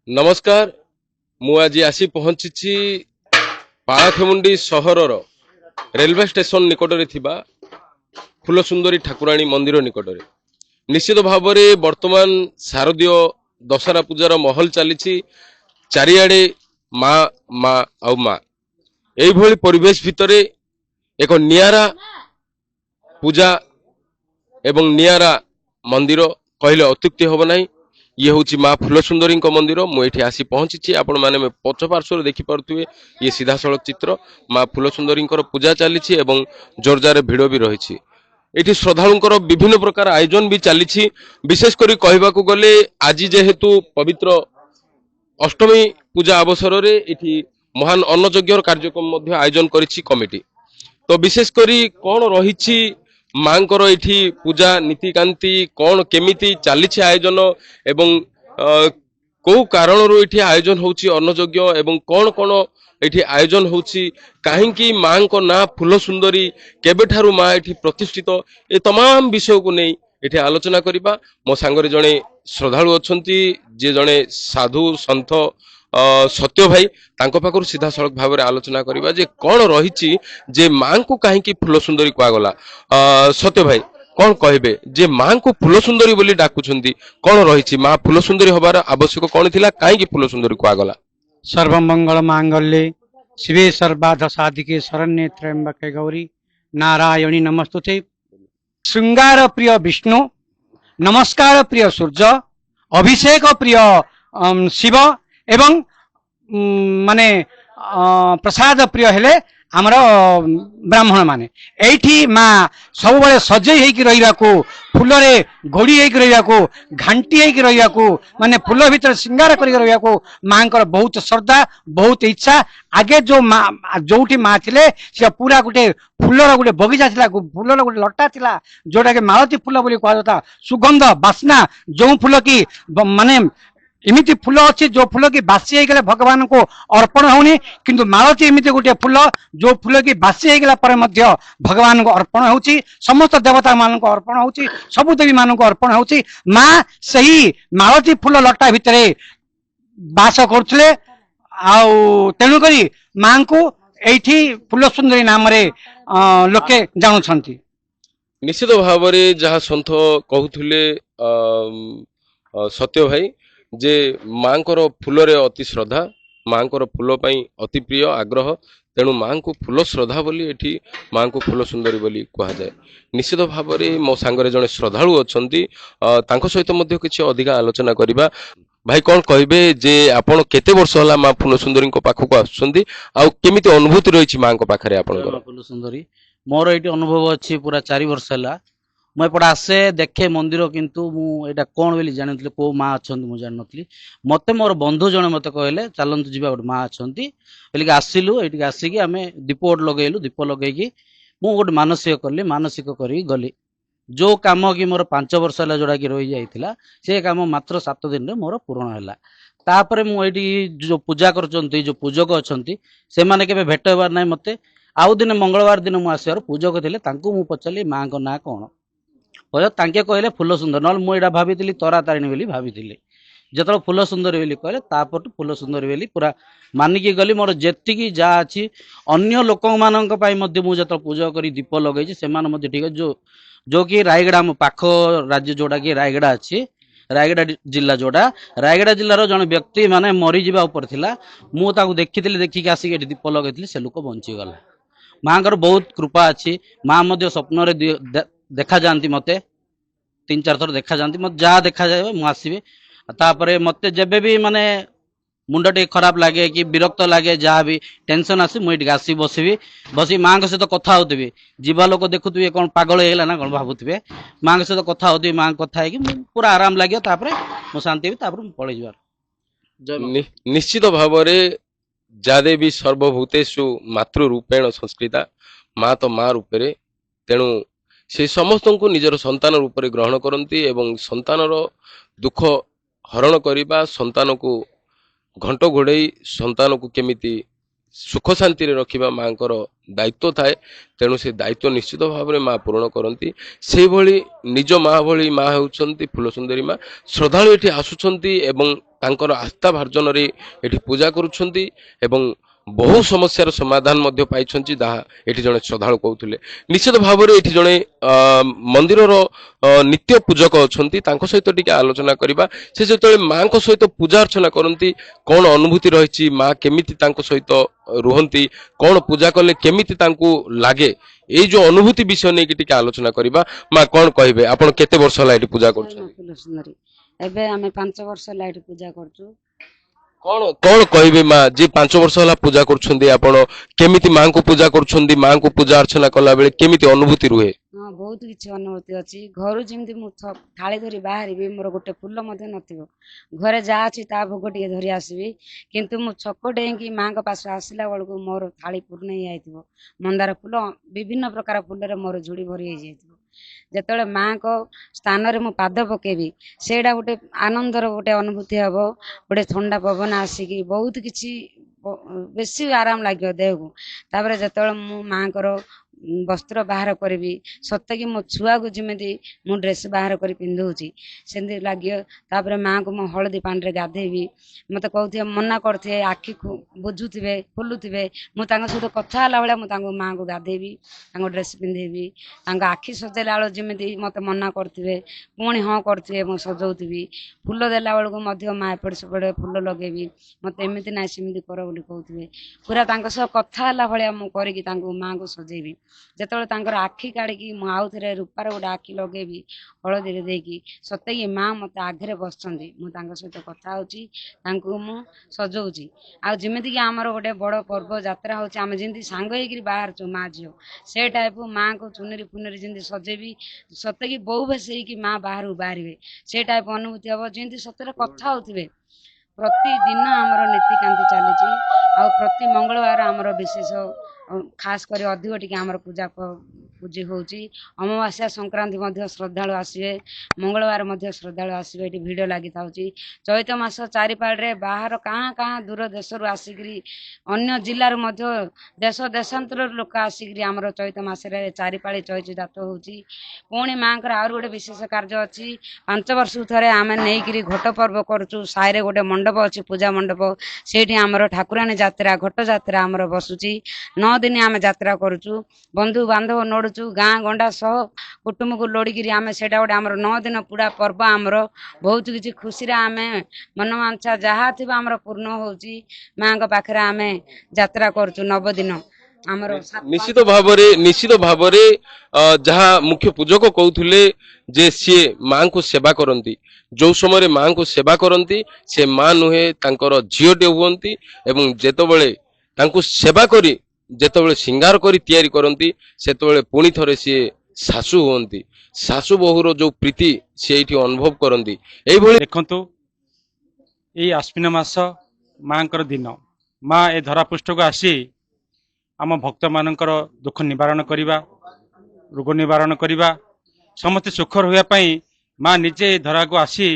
नमस्कार मु आज आसी पहुंची पाळाखेमुंडी सहरर रेलवे स्टेशन निकट में फूलसुंदरी ठाकुराणी मंदिर निकट में निश्चित भाव में वर्तमान शारदीय दशहरा पूजार महल चली चारिआडे माँ माँ आउ माँ यही परिवेश भितर एक नियारा पूजा एवं नियारा मंदिर कहले अत्युक्ति हम ना। ये हूँ माँ फूलसुंदरी मंदिर मुझे आसी पहुंची आपण मैंने पछ पार्श्व देखिपे ये सीधा सड़क चित्र माँ फूलसुंदरी पूजा चली जोरजार भिड़ भी रही। ये श्रद्धालुंकर विभिन्न प्रकार आयोजन भी चली विशेषकर कहवाक गले आज जेहेतु पवित्र अष्टमी पूजा अवसर में महान अन्नयज्ञ कार्यक्रम आयोजन करिछि कमिटी। तो विशेषकर कौन रही मांकर एठी पूजा नीतिकांति कौन केमिति चली आयोजन एवं को कारण ये आयोजन होची अन्नयज्ञ एवं कौन कौन ये आयोजन होची कहीं माँ को ना फूलसुंदरी केबेठारु माँ ये प्रतिष्ठित ए तमाम विषय को नहीं ये आलोचना करबा। मो सांगरे जड़े श्रद्धालु अच्छी जे जड़े साधु सन्थ सत्य भाई तांको पाखर सीधा सड़क भाव में आलोचना करबा जे कौन रही जे माँ को कहीं फूलसुंदरी कहगला। सत्य भाई कौन कहबे जे माँ को फूलसुंदरी बोली डाकुछंती कौन रही माँ फूलसुंदरी हबार आवश्यक कौन थिला कहीं फूलसुंदरी कहगला। सर्वमंगल मांगल्ये शिवे सर्वार्थ साधिके शरण्ये त्र्यंबके गौरी नारायणी नमस्तुते। श्रृंगार प्रिय विष्णु, नमस्कार प्रिय सूर्य, अभिषेक प्रिय शिव एवं माने प्रसाद प्रिय हेले आमर ब्राह्मण माने एठी माँ सब बड़े सजई होइकी रहिबाकू फूलरे घोड़ी होइकी रहिबाकू घंटी होइकी रहिबाकू माने फूल भीतर श्रृंगार करिक रहिबाकू मांकर बहुत श्रद्धा बहुत इच्छा। आगे जो माँ जोठी माँ थिले से पूरा गोटे फूलर गोटे बगीचा थिला फूलर गोटे लटा थिला जोटा के मालती फूल बोली कहा जाता। सुगंध बास्ना जो फूल की माने इमिति फूल अच्छी जो फूल की बासी गले भगवान को अर्पण होनी किंतु मालती एमती गोटे फूल जो फूल की बासी गला पर मध्य भगवान को अर्पण होची समस्त देवता मान को अर्पण होची सबु देवी मान को अर्पण होची। माँ सही मालती फूल लटा भितरे बास करथले आउ तेणु करी माँ को एठी फूलसुंदरी नाम रे लोके जानुछंती। निश्चित भाव में जहाँ सन्थ कहूले सत्य भाई जे माँकर फूलरे अति श्रद्धा माँकर फूल पई अति प्रिय आग्रह तेणु माँ को फूल श्रद्धा बोली एठी माँ को फूल सुंदरी बोली कहा जाए। निश्चित भाव में मो सांगरे जड़े श्रद्धालु अच्छी तांको सहित मध्य किछि अधिक आलोचना करिबा। भाई कौन कहबे जे आपण केते वर्ष होला माँ फूल सुंदरी पाखक आसुछंती आउ केमिति अनुभूति रही माँ को पाखरे आपनकर। फूल सुंदरी मोर ये अनुभव अच्छी पूरा 4 वर्ष है मुझे आसे देखे मंदिर किंतु मुझा कौन बोली जानी को माँ अच्छा मुझे जान नी मत मोर बंधु जड़े मत कहले चलतु जी गोटे माँ अच्छा बोलिक आसिलु ये आसिक आम दीप गोटे लगेलु दीप लगेगी मुझे गोटे मानसिक कली मानसिक करी गली जो कम कि मोर 5 वर्ष है जोड़ा कि रही जाइला से कम मात्र 7 दिन मोर पूर्ण है। तापर मुझे जो पूजा कर जो पूजक अच्छा से मैंने के भेट होबार ना मत आउ दिन मंगलवार दिन मुझे आसबार पूजक थे मुझे पचारि माँ को ना कौन तांके कहले फूल सुंदर ना मुझा भाभी तरा तारिणी बोली भाभी जो फूल सुंदरी बोली कहले तापर फूल सुंदरी बोली पूरा मानिकी गली मोर जेतिकी जा अच्छी अन्य लोक मुझे जो पूजा कर दीप लगे से ठीक है जो कि रायगढ़ आम पाख राज्य जोड़ा कि रायगढ़ अच्छी रायगढ़ जिला जोड़ा रायगढ़ जिलार जन व्यक्ति माने मरी जावा ऊपर थिला मुझे देखी देखिक आसिक दीप लगे से लोक बंचीगला। माँ बहुत कृपा अच्छी माँ स्वप्न देखा जाती मते 3-4 थर देखा जाती मत जहाँ देखा जाए मुझे आसबि तापर मत जेबे भी माने मुंड टे खराब लगे कि विरक्त लगे जहाँ भी टेंशन आसी मुझे आसी बसबि बसी माँ सहित कथा होती जीवा लोक देखुवे कौन पागल होगा ना कौन भावुवे माँ सहित कथा होती माँ कथा है पूरा आराम लगे मो शांति भी पड़े जावार। निश्चित भाव जादेवी सर्वभूतेषु मातृरूपेण संस्कृता माँ तो माँ रूपे तेणु से समस्त को निजर संतान रूप में ग्रहण करती एवं संतानर दुख हरण करने संतान को घंट घोड़े संतान को केमिति ସୁଖ ଶାନ୍ତିରେ ରଖିବା ମାଙ୍କର ଦାୟିତ୍ୱ ଥାଏ। ତେଣୁ ସେ ଦାୟିତ୍ୱ ନିଶ୍ଚିତ ଭାବରେ ମା ପୂରଣ କରନ୍ତି। ସେଇଭଳି ନିଜ ମା ଭଳି ମା ହେଉଛନ୍ତି ଫୁଲସୁନ୍ଦରୀ ମା। ଶ୍ରଦ୍ଧାଳୁ ଏଠି ଆସୁଛନ୍ତି ଏବଂ ତାଙ୍କର ଆସ୍ଥା ଭାର୍ଜନରେ ଏଠି ପୂଜା କରୁଛନ୍ତି ଏବଂ ବହୁ ସମସ୍ୟାର ସମାଧାନ ମଧ୍ୟ ପାଇଛନ୍ତି, ଯାହା ଏଠି ଜଣେ ଶ୍ରଦ୍ଧାଳୁ କହୁଥିଲେ। ନିଶ୍ଚିତ ଭାବରେ ଏଠି ଜଣେ ମନ୍ଦିରର ନିତ୍ୟ ପୂଜକ ଅଛନ୍ତି, ତାଙ୍କ ସହିତ ଟିକେ ଆଲୋଚନା କରିବା। ସେ ଯେତେବେଳେ ମାଙ୍କ ସହିତ ପୂଜା ଅର୍ଚ୍ଚନା କରନ୍ତି କ'ଣ ଅନୁଭୂତି ରହିଛି, ମା କେମିତି ତାଙ୍କ ସହିତ ରୁହନ୍ତି, କ'ଣ ପୂଜା କଲେ କେମିତି ତାଙ୍କୁ ଲାଗେ, ଏଇ ଯୋଉ ଅନୁଭୂତି ବିଷୟ ନେଇକି ଟିକେ ଆଲୋଚନା କରିବା। ମା କ'ଣ କହିବେ, ଆପଣ କେତେ ବର୍ଷ ହେଲା ଏଠି ପୂଜା କରୁଛନ୍ତି? ଫୁଲସୁନ୍ଦରୀ ଏବେ ଆମେ 5 ବର୍ଷ ହେଲା ଏଠି ପୂଜା କରୁଛୁ। କ'ଣ କ'ଣ କହିବେ ମା, ଯେ 5 ବର୍ଷ ହେଲା ପୂଜା କରୁଛନ୍ତି, ଆପଣ କେମିତି ମାଙ୍କୁ ପୂଜା କରୁଛନ୍ତି, ମାଙ୍କୁ ପୂଜା ଅର୍ଚ୍ଚନା କଲା ବେଳେ କେମିତି ଅନୁଭୂତି ରୁହେ? ହଁ, ବହୁତ କିଛି ଅନୁଭୂତି ଅଛି। ଘରୁ ଯେମିତି ମୁଁ ଥାଳି ଧରି ବାହାରିବି, ମୋର ଗୋଟେ ଫୁଲ ମଧ୍ୟ ନଥିବ, ଘରେ ଯାହା ଅଛି ତା ଭୋଗ ଟିକେ ଧରି ଆସିବି, କିନ୍ତୁ ମୁଁ ଛକ ଡେଇଁକି ମାଙ୍କ ପାଖରେ ଆସିଲା ବେଳକୁ ମୋର ଥାଳି ପୂର୍ଣ୍ଣ ହେଇଯାଇଥିବ। ମନ୍ଦାର ଫୁଲ, ବିଭିନ୍ନ ପ୍ରକାର ଫୁଲରେ ମୋର ଝୁଡ଼ି ଭରି ହେଇଯାଇଥିବ। ଯେତେବେଳେ ମାଙ୍କ ସ୍ଥାନରେ ମୁଁ ପାଦ ପକେଇବି, ସେଇଟା ଗୋଟେ ଆନନ୍ଦର ଗୋଟେ ଅନୁଭୂତି ହବ। ଗୋଟେ ଥଣ୍ଡା ପବନ ଆସିକି ବହୁତ କିଛି ବେଶୀ ଆରାମ ଲାଗିବ ଦେହକୁ। ତାପରେ ଯେତେବେଳେ ମୁଁ ମାଙ୍କର ବସ୍ତ୍ର ବାହାର କରିବି, ସତେକି ମୋ ଛୁଆକୁ ଯେମିତି ମୁଁ ଡ୍ରେସ୍ ବାହାର କରି ପିନ୍ଧଉଛି ସେମିତି ଲାଗିବ। ତାପରେ ମାଙ୍କୁ ମୁଁ ହଳଦୀ ପାଣିରେ ଗାଧେଇବି, ମୋତେ କହୁଥିବେ, ମନା କରୁଥିବେ, ଆଖି ବୁଝୁଥିବେ, ଖୋଲୁଥିବେ, ମୁଁ ତାଙ୍କ ସହିତ କଥା ହେଲା ଭଳିଆ ମୁଁ ତାଙ୍କୁ ମାଙ୍କୁ ଗାଧେଇବି, ତାଙ୍କ ଡ୍ରେସ୍ ପିନ୍ଧେଇବି। ତାଙ୍କ ଆଖି ସଜେଇଲା ବେଳକୁ ଯେମିତି ମୋତେ ମନା କରୁଥିବେ, ପୁଣି ହଁ କରୁଥିବେ, ମୁଁ ସଜଉଥିବି। ଫୁଲ ଦେଲା ବେଳକୁ ମଧ୍ୟ ମା ଏପଟେ ସେପଟେ ଫୁଲ ଲଗେଇବି, ମୋତେ ଏମିତି ନାହିଁ ସେମିତି କର ବୋଲି କହୁଥିବେ। ପୁରା ତାଙ୍କ ସହ କଥା ହେଲା ଭଳିଆ ମୁଁ କରିକି ତାଙ୍କୁ ମାଙ୍କୁ ସଜେଇବି। ଯେତେବେଳେ ତାଙ୍କର ଆଖି କାଢ଼ିକି ମୁଁ ଆଉ ଥରେ ରୂପାର ଗୋଟେ ଆଖି ଲଗେଇବି ହଳଦୀରେ ଦେଇକି, ସତେକି ମା ମୋତେ ଆଗରେ ବସିଛନ୍ତି, ମୁଁ ତାଙ୍କ ସହିତ କଥା ହେଉଛି, ତାଙ୍କୁ ମୁଁ ସଜଉଛି। ଆଉ ଯେମିତିକି ଆମର ଗୋଟେ ବଡ଼ ପର୍ବ ଯାତ୍ରା ହେଉଛି, ଆମେ ଯେମିତି ସାଙ୍ଗ ହେଇକିରି ବାହାରୁଛୁ ମା ଝିଅ, ସେ ଟାଇପ୍ ମାଙ୍କୁ ଚୁନରି ଫୁନରି ଯେମିତି ସଜେଇବି, ସତେକି ବୋଉ ବେଶ ହେଇକି ମା ବାହାରକୁ ବାହାରିବେ, ସେ ଟାଇପ୍ ଅନୁଭୂତି ହେବ, ଯେମିତି ସତରେ କଥା ହେଉଥିବେ। ପ୍ରତିଦିନ ଆମର ନୀତିକାନ୍ତି ଚାଲିଛି। ଆଉ ପ୍ରତି ମଙ୍ଗଳବାର ଆମର ବିଶେଷ ଖାସ୍ କରି ଅଧିକ ଟିକେ ଆମର ପୂଜି ହେଉଛି। ଅମାବାସ୍ୟା ସଂକ୍ରାନ୍ତି ମଧ୍ୟ ଶ୍ରଦ୍ଧାଳୁ ଆସିବେ, ମଙ୍ଗଳବାର ମଧ୍ୟ ଶ୍ରଦ୍ଧାଳୁ ଆସିବେ, ଏଠି ଭିଡ଼ ଲାଗିଥାଉଛି। ଚୈତ ମାସ ଚାରିପାଳରେ ବାହାର କାଁ ଦୂର ଦେଶରୁ ଆସିକିରି, ଅନ୍ୟ ଜିଲ୍ଲାରୁ ମଧ୍ୟ ଦେଶ ଦେଶାନ୍ତରରୁ ଲୋକ ଆସିକିରି ଆମର ଚୈତ ମାସରେ ଚାରିପାଳି ଚୈତି ଜାତ ହେଉଛି। ପୁଣି ମାଙ୍କର ଆହୁରି ଗୋଟେ ବିଶେଷ କାର୍ଯ୍ୟ ଅଛି। 5 ବର୍ଷକୁ ଥରେ ଆମେ ନେଇକିରି ଘଟ ପର୍ବ କରୁଛୁ। ସାହିରେ ଗୋଟେ ମଣ୍ଡପ ଅଛି, ପୂଜା ମଣ୍ଡପ, ସେଇଠି ଆମର ଠାକୁରାଣୀ ଯାତ୍ରା, ଘଟ ଯାତ୍ରା ଆମର ବସୁଛି। 9 ଦିନ ଆମେ ଯାତ୍ରା କରୁଛୁ, ବନ୍ଧୁ ବାନ୍ଧବ ନୋଡୁଛୁ, ଗାଁ ଗଣ୍ଡା ସହ କୁଟୁମ୍ବକୁ ଲୋଡ଼ିକିରି ଆମେ, ସେଇଟା ଗୋଟେ ଆମର 9 ଦିନ ପୁରା ପର୍ବ। ଆମର ବହୁତ କିଛି ଖୁସିରେ ଆମେ ମନମାଂସା ଯାହା ଥିବ ଆମର ପୂର୍ଣ୍ଣ ହେଉଛି। ମାଙ୍କ ପାଖରେ ଆମେ ଯାତ୍ରା କରୁଛୁ 9 ଦିନ। ଆମର ନିଶ୍ଚିତ ଭାବରେ ଯାହା ମୁଖ୍ୟ ପୂଜକ କହୁଥିଲେ ଯେ ସିଏ ମାଙ୍କୁ ସେବା କରନ୍ତି। ଯୋଉ ସମୟରେ ମାଙ୍କୁ ସେବା କରନ୍ତି, ସେ ମା ନୁହେଁ, ତାଙ୍କର ଝିଅଟେ ହୁଅନ୍ତି ଏବଂ ଯେତେବେଳେ ତାଙ୍କୁ ସେବା କରି ଯେତେବେଳେ ଶୃଙ୍ଗାର କରି ତିଆରି କରନ୍ତି, ସେତେବେଳେ ପୁଣି ଥରେ ସିଏ ଶାଶୁ ହୁଅନ୍ତି। ଶାଶୁ ବୋହୂର ଯୋଉ ପ୍ରୀତି ସେ ଏଇଠି ଅନୁଭବ କରନ୍ତି। ଏଇଭଳି ଦେଖନ୍ତୁ, ଏଇ ଆଶ୍ୱିନ ମାସ ମାଙ୍କର ଦିନ, ମା ଏ ଧରାପୃଷ୍ଠକୁ ଆସି ଆମ ଭକ୍ତମାନଙ୍କର ଦୁଃଖ ନିବାରଣ କରିବା, ରୋଗ ନିବାରଣ କରିବା, ସମସ୍ତେ ସୁଖ ରହିବା ପାଇଁ ମା ନିଜେ ଏ ଧରାକୁ ଆସି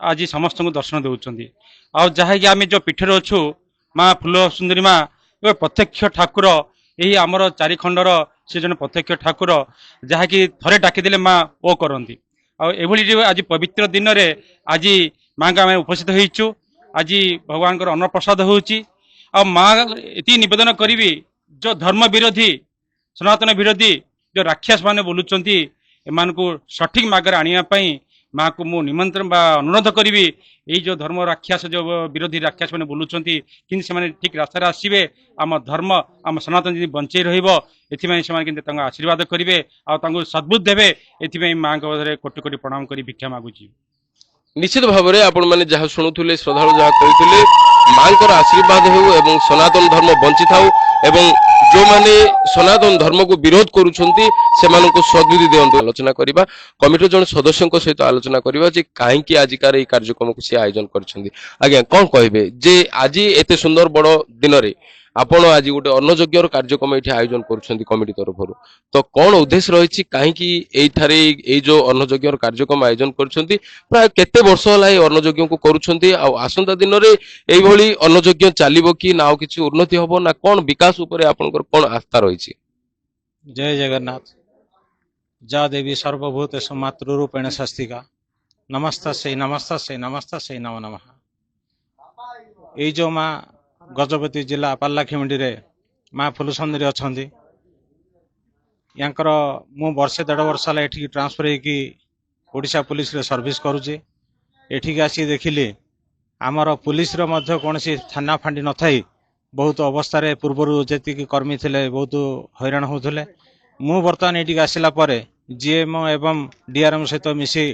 ଆଜି ସମସ୍ତଙ୍କୁ ଦର୍ଶନ ଦେଉଛନ୍ତି। ଆଉ ଯାହାକି ଆମେ ଯେଉଁ ପୀଠରେ ଅଛୁ, ମା ଫୁଲ ସୁନ୍ଦରୀ ମା ଏକ ପ୍ରତ୍ୟକ୍ଷ ଠାକୁର। ଏହି ଆମର ଚାରିଖଣ୍ଡର ସେ ଜଣେ ପ୍ରତ୍ୟକ୍ଷ ଠାକୁର, ଯାହାକି ଥରେ ଡାକିଦେଲେ ମା ଓ କରନ୍ତି। ଆଉ ଏଭଳି ଆଜି ପବିତ୍ର ଦିନରେ ଆଜି ମାଙ୍କ ଆମେ ଉପସ୍ଥିତ ହେଇଛୁ। ଆଜି ଭଗବାନଙ୍କର ଅନ୍ନପ୍ରସାଦ ହେଉଛି। ଆଉ ମା ଏତିକି ନିବେଦନ କରିବି, ଯେଉଁ ଧର୍ମ ବିରୋଧୀ, ସନାତନ ବିରୋଧୀ ଯେଉଁ ରାକ୍ଷସ ମାନେ ବୁଲୁଛନ୍ତି, ଏମାନଙ୍କୁ ସଠିକ ମାର୍ଗରେ ଆଣିବା ପାଇଁ ମାକୁ ମୁଁ ନିମନ୍ତ୍ରଣ ବା ଅନୁରୋଧ କରିବି। ଏଇ ଯେଉଁ ଧର୍ମ ରାକ୍ଷସ, ଯେଉଁ ବିରୋଧୀ ରାକ୍ଷସ ମାନେ ବୁଲୁଛନ୍ତି, କିନ୍ତୁ ସେମାନେ ଠିକ ରାସ୍ତାରେ ଆସିବେ, ଆମ ଧର୍ମ, ଆମ ସନାତନ ଯଦି ବଞ୍ଚେଇ ରହିବ, ଏଥିପାଇଁ ସେମାନେ କିନ୍ତୁ ତାଙ୍କୁ ଆଶୀର୍ବାଦ କରିବେ ଆଉ ତାଙ୍କୁ ସଦ୍ବୁଦ୍ଧି ଦେବେ। ଏଥିପାଇଁ ମାଙ୍କ ପାଖରେ କୋଟି କୋଟି ପ୍ରଣାମ କରି ଭିକ୍ଷା ମାଗୁଛି। ନିଶ୍ଚିତ ଭାବରେ ଆପଣମାନେ ଯାହା ଶୁଣୁଥିଲେ, ଶ୍ରଦ୍ଧାଳୁ ଯାହା କହିଥିଲେ, ମାଙ୍କର ଆଶୀର୍ବାଦ ହେଉ ଏବଂ ସନାତନ ଧର୍ମ ବଞ୍ଚିଥାଉ ଏବଂ ଯେଉଁମାନେ ସନାତନ ଧର୍ମକୁ ବିରୋଧ କରୁଛନ୍ତି ସେମାନଙ୍କୁ ସଦ୍ବୁଦ୍ଧି ଦିଅନ୍ତୁ। ଆଲୋଚନା କରିବା, କମିଟିର ଜଣେ ସଦସ୍ୟଙ୍କ ସହିତ ଆଲୋଚନା କରିବା ଯେ କାହିଁକି ଆଜିକାର ଏହି କାର୍ଯ୍ୟକ୍ରମକୁ ସେ ଆୟୋଜନ କରିଛନ୍ତି। ଆଜ୍ଞା, କ'ଣ କହିବେ ଯେ ଆଜି ଏତେ ସୁନ୍ଦର ବଡ଼ ଦିନରେ ଆପଣ ଆଜି ଗୋଟେ ଅନ୍ନଯଜ୍ଞର କାର୍ଯ୍ୟକ୍ରମ ଏଠି ଆୟୋଜନ କରୁଛନ୍ତି କମିଟି ତରଫରୁ ତ କଣ ଉଦ୍ଦେଶ୍ୟ ରହିଛି କାହିଁକି ଏଇଠାରେ ଏଇ ଯୋଉ ଅନ୍ନଯଜ୍ଞର କାର୍ଯ୍ୟକ୍ରମ ଆୟୋଜନ କରୁଛନ୍ତି ପ୍ରାୟ କେତେ ବର୍ଷ ହେଲା ଏଇ ଅନ୍ନଯଜ୍ଞକୁ କରୁଛନ୍ତି ଆଉ ଆସନ୍ତା ଦିନରେ এইଭଳି ଅନ୍ନଯଜ୍ଞ ଚାଲିବ କି ନା ଆଉ କିଛି ଉନ୍ନତି ହବ ନା କଣ ବିକାଶ ଉପରେ ଆପଣଙ୍କର କଣ ଆସ୍ଥା ରହିଛି? जय जगन्नाथ। जा देवी सर्वभूतेषु मातृरूपेण शास्तिका नमस्ता से नमो नमः। ये जो माँ गजपति जिला पालाखिमुंडी रे माँ फुलसुंदरी अछंती यांकर मु वर्षे 1.5 वर्ष है एठी ट्रांसफर होगी ओडिशा पुलिस रे सर्विस करुचे। एठी आसी देखिली आमर पुलिस रो मध्य कोनसी थाना फांडी न थाई बहुत अवस्था रे पूर्वरु जेतिकी कर्मी थिले बहुत हैरान होउथले। मु वर्तमान एठी आसिला परे जीएम एवं डीआरएम सहित मिसी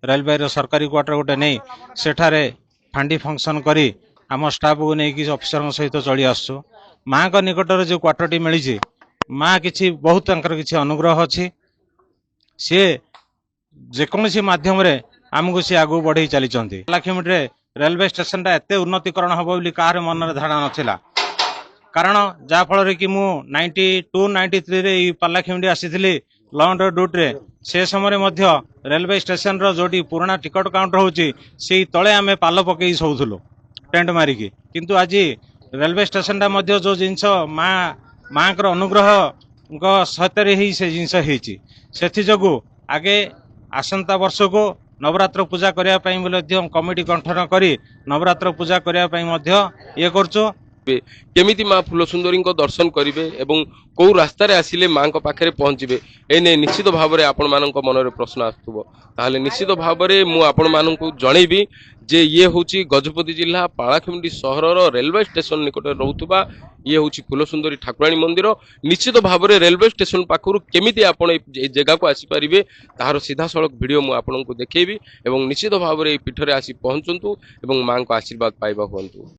रेलवे रो सरकारी क्वार्टर गोटे नहीं सेठारे फांडी फंक्शन करी आम स्टाफ को नहीं ऑफिसर सहित चली आसु। माँ का निकटर जो क्वार्टर टी मिली माँ किसी बहुत किसी अनुग्रह अच्छी सी जेकोसी माध्यम रे आमको सी आगू बढ़ई चली पालाखिमुंडी रेलवे स्टेशन टा एते उन्नतीकरण हम बोली कहार मन धारणा नथिला। कारण जाफल कि मु 92-93 रे पालाखिमुंडी आसीथिली लॉन्ड ड्यूटी रे से समय मध्य रेलवे स्टेशन रो जोटी पुराना टिकट काउंटर होची से तले आमे पाल पकई सोउथुलो टेंट मारिकी। किंतु आज रेलवे स्टेशन टा मध्य जो जिनस माँ कर अनुग्रह सहित ही से जिनस होती से जोगु आगे आसंता वर्ष को नवरात्र पूजा करने कमिटी गठन करी नवरात्र पूजा करने ये करचो। केमिति माँ फुलसुंदरी दर्शन करेंगे एवं कौ रास्तार आसिले माँ पाखे पहुँचे एने निश्चित भाव में आपण मान मन में प्रश्न आसुव ताहले निश्चित भाव में मुझे आपण मानक जनइबी जे ये हूँ गजपति जिला पालाखिमुंडी सहर रेलवे स्टेशन निकट रोकवा ये हूँ फुलसुंदरी ठाकुराणी मंदिर। निश्चित भाव में रेलवे स्टेशन पाखु केमिति आपण जगह को आसीपारे तार सीधा सड़क भिडियो मुझे देखी एवं निश्चित भाव में पीठरे आसी पहुँचतु एवं माँ को आशीर्वाद पाइबा हूँ।